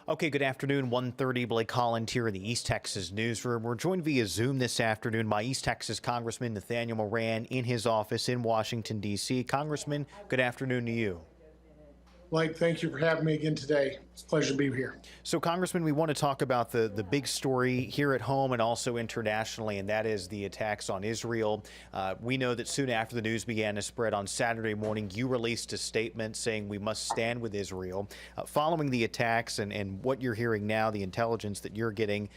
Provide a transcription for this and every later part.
Okay, good afternoon. 1:30, Blake Holland here in the East Texas newsroom. We're joined via Zoom this afternoon by East Texas Congressman Nathaniel Moran in his office in Washington, D.C. Congressman, good afternoon to you. Blake, thank you for having me again today. It's a pleasure to be here. So, Congressman, we want to talk about the big story here at home and also internationally, and that is the attacks on Israel. We know that soon after the news began to spread on Saturday morning, you released a statement saying we must stand with Israel. Following the attacks and what you're hearing now, the intelligence that you're getting,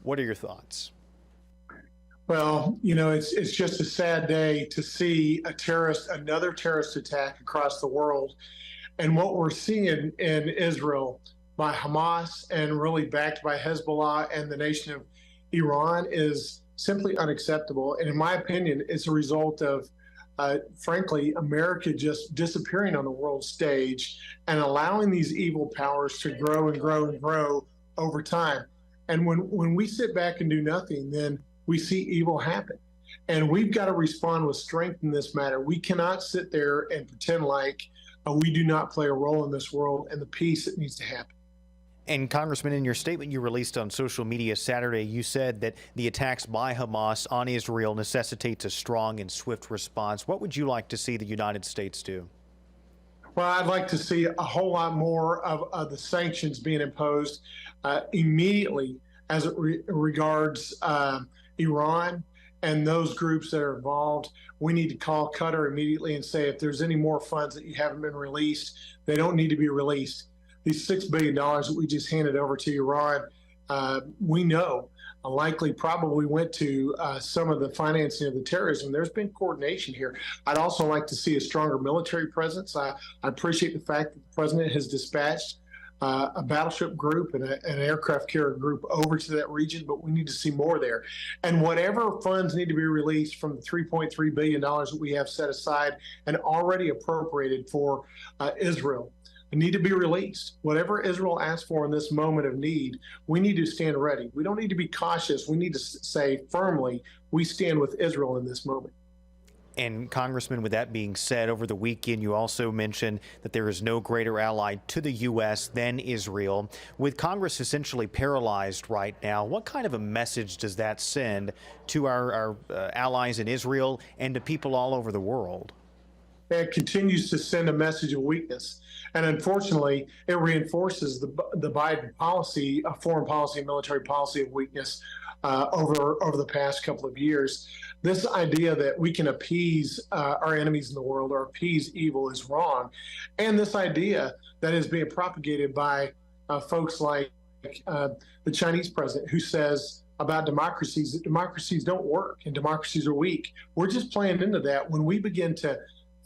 what are your thoughts? Well, it's just a sad day to see another terrorist attack across the world. And what we're seeing in Israel by Hamas and really backed by Hezbollah and the nation of Iran is simply unacceptable. And in my opinion, it's a result of, frankly, America just disappearing on the world stage and allowing these evil powers to grow and grow and grow over time. And when we sit back and do nothing, then we see evil happen. And we've got to respond with strength in this matter. We cannot sit there and pretend like we do not play a role in this world and the peace that needs to happen. And Congressman, in your statement you released on social media Saturday, you said that the attacks by Hamas on Israel necessitates a strong and swift response. What would you like to see the United States do? Well, I'd like to see a whole lot more of the sanctions being imposed immediately as it regards Iran and those groups that are involved. We need to call Qatar immediately and say, if there's any more funds that you haven't been released, they don't need to be released. These $6 billion that we just handed over to Iran, we know likely probably went to some of the financing of the terrorism. There's been coordination here. I'd also like to see a stronger military presence. I appreciate the fact that the president has dispatched a battleship group and an aircraft carrier group over to that region, but we need to see more there. And whatever funds need to be released from the $3.3 billion that we have set aside and already appropriated for Israel need to be released. Whatever Israel asks for in this moment of need, we need to stand ready. We don't need to be cautious. We need to say firmly, we stand with Israel in this moment. And Congressman, with that being said, over the weekend, you also mentioned that there is no greater ally to the U.S. than Israel. With Congress essentially paralyzed right now, what kind of a message does that send to our allies in Israel and to people all over the world? It continues to send a message of weakness. And unfortunately, it reinforces the Biden policy, foreign policy and military policy of weakness over the past couple of years. This idea that we can appease our enemies in the world or appease evil is wrong. And this idea that is being propagated by folks like the Chinese president, who says about democracies that democracies don't work and democracies are weak. We're just playing into that when we begin to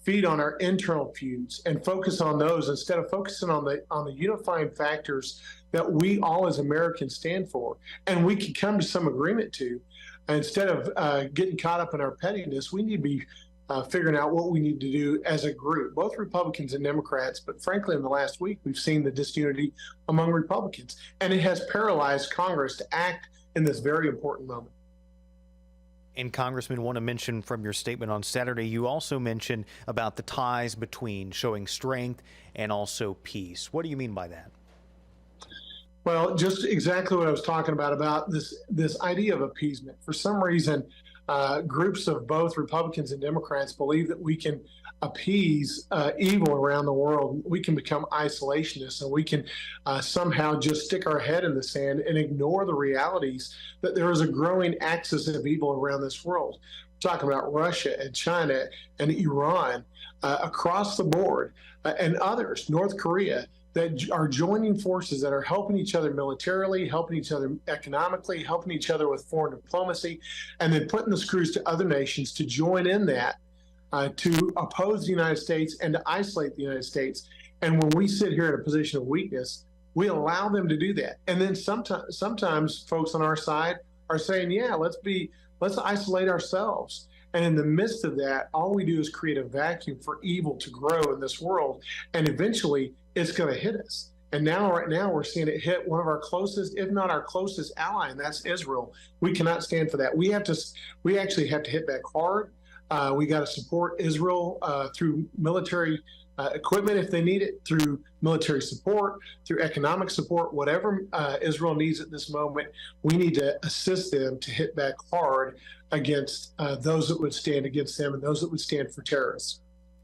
feed on our internal feuds and focus on those instead of focusing on the unifying factors that we all as Americans stand for and we can come to some agreement to. Instead of getting caught up in our pettiness, we need to be figuring out what we need to do as a group, both Republicans and Democrats. But frankly, in the last week, we've seen the disunity among Republicans, and it has paralyzed Congress to act in this very important moment. And Congressman, want to mention from your statement on Saturday, you also mentioned about the ties between showing strength and also peace. What do you mean by that? Well, just exactly what I was talking about this idea of appeasement. For some reason, groups of both Republicans and Democrats believe that we can appease evil around the world. We can become isolationists and we can somehow just stick our head in the sand and ignore the realities that there is a growing axis of evil around this world. We're talking about Russia and China and Iran across the board and others, North Korea, that are joining forces, that are helping each other militarily, helping each other economically, helping each other with foreign diplomacy, and then putting the screws to other nations to join in that, to oppose the United States and to isolate the United States. And when we sit here in a position of weakness, we allow them to do that. And then sometimes folks on our side are saying, yeah, let's isolate ourselves. And in the midst of that, all we do is create a vacuum for evil to grow in this world. And eventually it's going to hit us. And right now, we're seeing it hit one of our closest, if not our closest ally, and that's Israel. We cannot stand for that. We actually have to hit back hard. We got to support Israel through military equipment if they need it, through military support, through economic support, whatever Israel needs at this moment. We need to assist them to hit back hard against those that would stand against them and those that would stand for terrorists.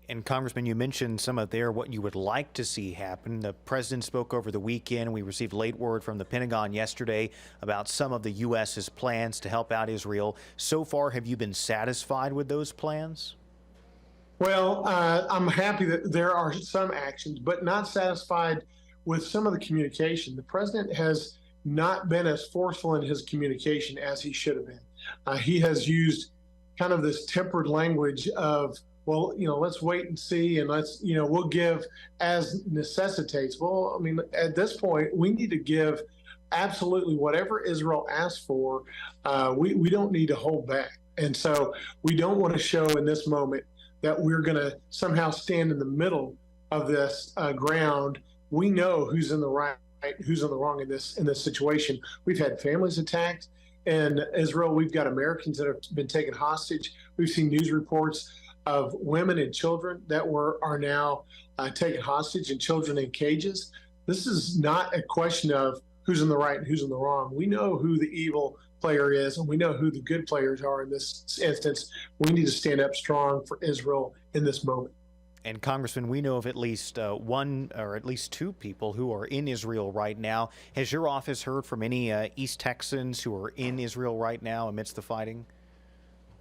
And Congressman, you mentioned some of what you would like to see happen. The president spoke over the weekend. We received late word from the Pentagon yesterday about some of the U.S.'s plans to help out Israel. So far, have you been satisfied with those plans? Well, I'm happy that there are some actions, but not satisfied with some of the communication. The president has not been as forceful in his communication as he should have been. He has used kind of this tempered language of, well, let's wait and see, and we'll give as necessitates. Well, I mean, at this point, we need to give absolutely whatever Israel asks for. We don't need to hold back. And so we don't want to show in this moment that we're going to somehow stand in the middle of this ground. We know who's in the right, who's in the wrong in this situation. We've had families attacked in Israel. We've got Americans that have been taken hostage. We've seen news reports of women and children that are now taken hostage, and children in cages. This is not a question of who's in the right and who's in the wrong. We know who the evil player is, and we know who the good players are in this instance. We need to stand up strong for Israel in this moment. And Congressman, we know of at least one or at least two people who are in Israel right now. Has your office heard from any East Texans who are in Israel right now amidst the fighting?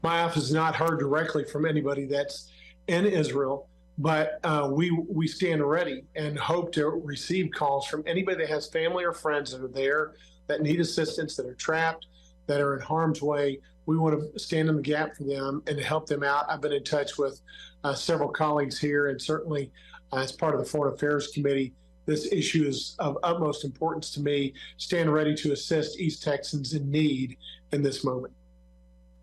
My office has not heard directly from anybody that's in Israel, but we stand ready and hope to receive calls from anybody that has family or friends that are there, that need assistance, that are trapped, that are in harm's way. We want to stand in the gap for them and to help them out. I've been in touch with several colleagues here, and certainly as part of the Foreign Affairs Committee, this issue is of utmost importance to me. Stand ready to assist East Texans in need in this moment.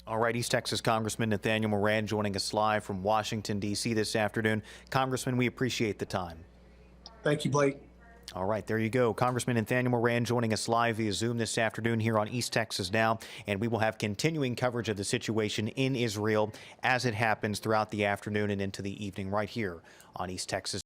All right, East Texas Congressman Nathaniel Moran joining us live from Washington, D.C. this afternoon. Congressman, we appreciate the time. Thank you, Blake. All right, there you go. Congressman Nathaniel Moran joining us live via Zoom this afternoon here on East Texas Now, and we will have continuing coverage of the situation in Israel as it happens throughout the afternoon and into the evening right here on East Texas.